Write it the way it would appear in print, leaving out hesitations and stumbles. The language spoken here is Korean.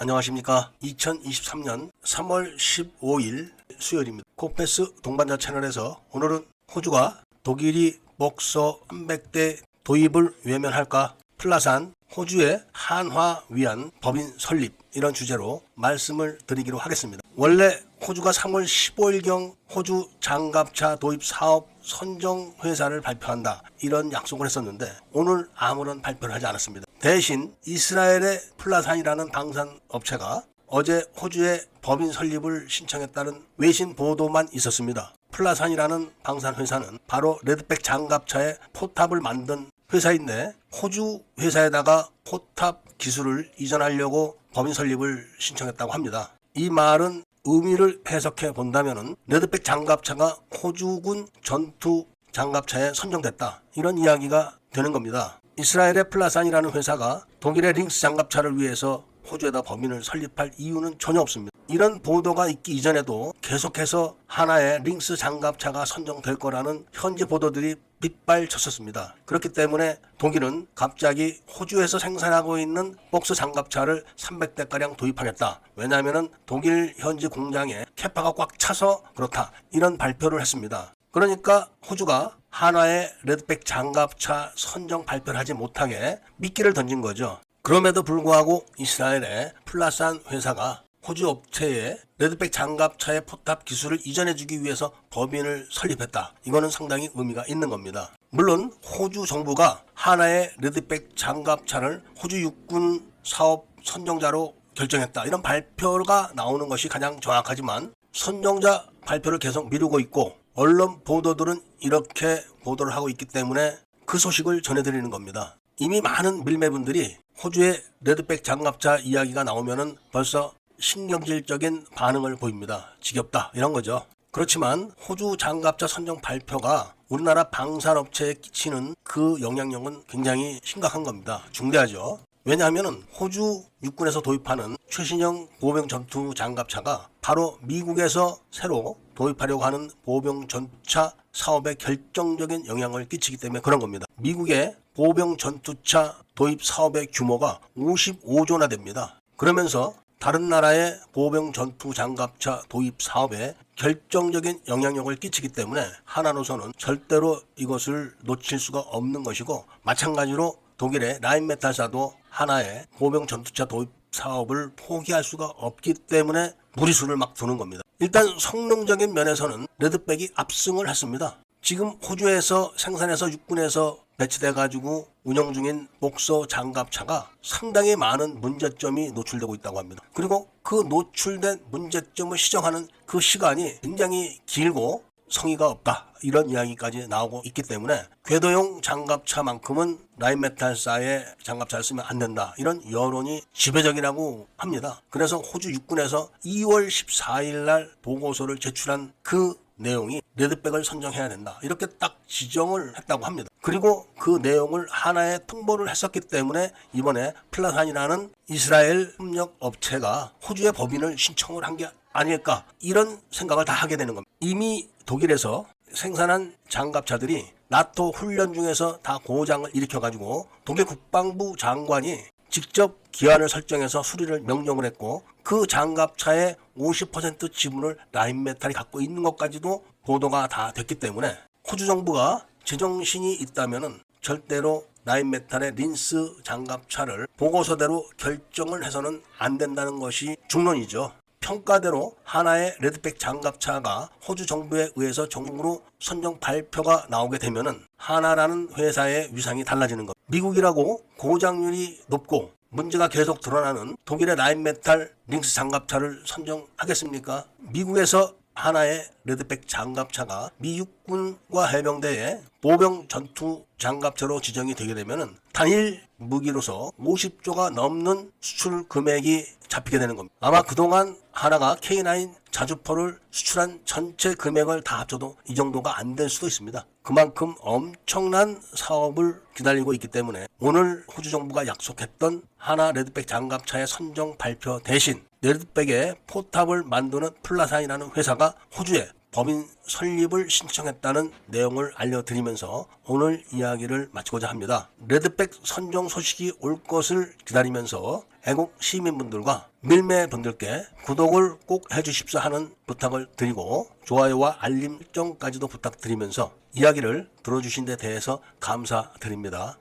안녕하십니까. 2023년 3월 15일 수요일입니다. 코페스 동반자 채널에서 오늘은 호주가 독일이 목소 300대 도입을 외면할까, 플라산 호주의 한화 위한 법인 설립, 이런 주제로 말씀을 드리기로 하겠습니다. 원래 호주가 3월 15일경 호주 장갑차 도입 사업 선정 회사를 발표한다, 이런 약속을 했었는데 오늘 아무런 발표를 하지 않았습니다. 대신 이스라엘의 플라산이라는 방산 업체가 어제 호주의 법인 설립을 신청했다는 외신 보도만 있었습니다. 플라산이라는 방산 회사는 바로 레드백 장갑차의 포탑을 만든 회사인데 호주 회사에다가 포탑 기술을 이전하려고 법인 설립을 신청했다고 합니다. 이 말은 의미를 해석해 본다면은 레드백 장갑차가 호주군 전투 장갑차에 선정됐다, 이런 이야기가 되는 겁니다. 이스라엘의 플라산이라는 회사가 독일의 링스 장갑차를 위해서 호주에다 법인을 설립할 이유는 전혀 없습니다. 이런 보도가 있기 이전에도 계속해서 하나의 링스 장갑차가 선정될 거라는 현지 보도들이 빗발쳤었습니다. 그렇기 때문에 독일은 갑자기 호주에서 생산하고 있는 복스 장갑차를 300대가량 도입하겠다. 왜냐하면 독일 현지 공장에 캐파가 꽉 차서 그렇다, 이런 발표를 했습니다. 그러니까 호주가 한화의 레드백 장갑차 선정 발표를 하지 못하게 미끼를 던진 거죠. 그럼에도 불구하고 이스라엘의 플라산 회사가 호주 업체에 레드백 장갑차의 포탑 기술을 이전해주기 위해서 법인을 설립했다. 이거는 상당히 의미가 있는 겁니다. 물론 호주 정부가 하나의 레드백 장갑차를 호주 육군 사업 선정자로 결정했다, 이런 발표가 나오는 것이 가장 정확하지만 선정자 발표를 계속 미루고 있고 언론 보도들은 이렇게 보도를 하고 있기 때문에 그 소식을 전해드리는 겁니다. 이미 많은 밀매분들이 호주의 레드백 장갑차 이야기가 나오면은 벌써 신경질적인 반응을 보입니다. 지겹다, 이런 거죠. 그렇지만 호주 장갑차 선정 발표가 우리나라 방산업체에 끼치는 그 영향력은 굉장히 심각한 겁니다. 중대하죠. 왜냐하면 호주 육군에서 도입하는 최신형 보병 전투 장갑차가 바로 미국에서 새로 도입하려고 하는 보병 전투차 사업에 결정적인 영향을 끼치기 때문에 그런 겁니다. 미국의 보병 전투차 도입 사업의 규모가 55조나 됩니다. 그러면서 다른 나라의 보병 전투 장갑차 도입 사업에 결정적인 영향력을 끼치기 때문에 하나로서는 절대로 이것을 놓칠 수가 없는 것이고, 마찬가지로 독일의 라인메탈사도 하나의 보병 전투차 도입 사업을 포기할 수가 없기 때문에 무리수를 막 두는 겁니다. 일단 성능적인 면에서는 레드백이 압승을 했습니다. 지금 호주에서 생산해서 육군에서 배치돼가지고 운영 중인 목소 장갑차가 상당히 많은 문제점이 노출되고 있다고 합니다. 그리고 그 노출된 문제점을 시정하는 그 시간이 굉장히 길고 성의가 없다, 이런 이야기까지 나오고 있기 때문에 궤도용 장갑차만큼은 라인메탈사의 장갑차를 쓰면 안 된다, 이런 여론이 지배적이라고 합니다. 그래서 호주 육군에서 2월 14일 날 보고서를 제출한 그 내용이 레드백을 선정해야 된다, 이렇게 딱 지정을 했다고 합니다. 그리고 그 내용을 하나에 통보를 했었기 때문에 이번에 플라산이라는 이스라엘 협력 업체가 호주의 법인을 신청을 한 게 아닐까, 이런 생각을 다 하게 되는 겁니다. 이미 독일에서 생산한 장갑차들이 나토 훈련 중에서 다 고장을 일으켜가지고 독일 국방부 장관이 직접 기한을 설정해서 수리를 명령을 했고, 그 장갑차의 50% 지분을 라인메탈이 갖고 있는 것까지도 보도가 다 됐기 때문에 호주 정부가 제정신이 있다면은 절대로 라인메탈의 린스 장갑차를 보고서대로 결정을 해서는 안 된다는 것이 중론이죠. 평가대로 하나의 레드백 장갑차가 호주 정부에 의해서 정부로 선정 발표가 나오게 되면은 하나라는 회사의 위상이 달라지는 것. 미국이라고 고장률이 높고 문제가 계속 드러나는 독일의 라인메탈 링스 장갑차를 선정하겠습니까? 미국에서 하나의 레드백 장갑차가 미 육군과 해병대의 보병 전투 장갑차로 지정이 되게 되면은 단일 무기로서 50조가 넘는 수출 금액이 잡히게 되는 겁니다. 아마 그동안 하나가 K9 자주포를 수출한 전체 금액을 다 합쳐도 이 정도가 안 될 수도 있습니다. 그만큼 엄청난 사업을 기다리고 있기 때문에 오늘 호주 정부가 약속했던 하나 레드백 장갑차의 선정 발표 대신 레드백의 포탑을 만드는 플라산이라는 회사가 호주에 법인 설립을 신청했다는 내용을 알려드리면서 오늘 이야기를 마치고자 합니다. 레드백 선종 소식이 올 것을 기다리면서 애국 시민분들과 밀매분들께 구독을 꼭 해주십사 하는 부탁을 드리고 좋아요와 알림 설정까지도 부탁드리면서 이야기를 들어주신 데 대해서 감사드립니다.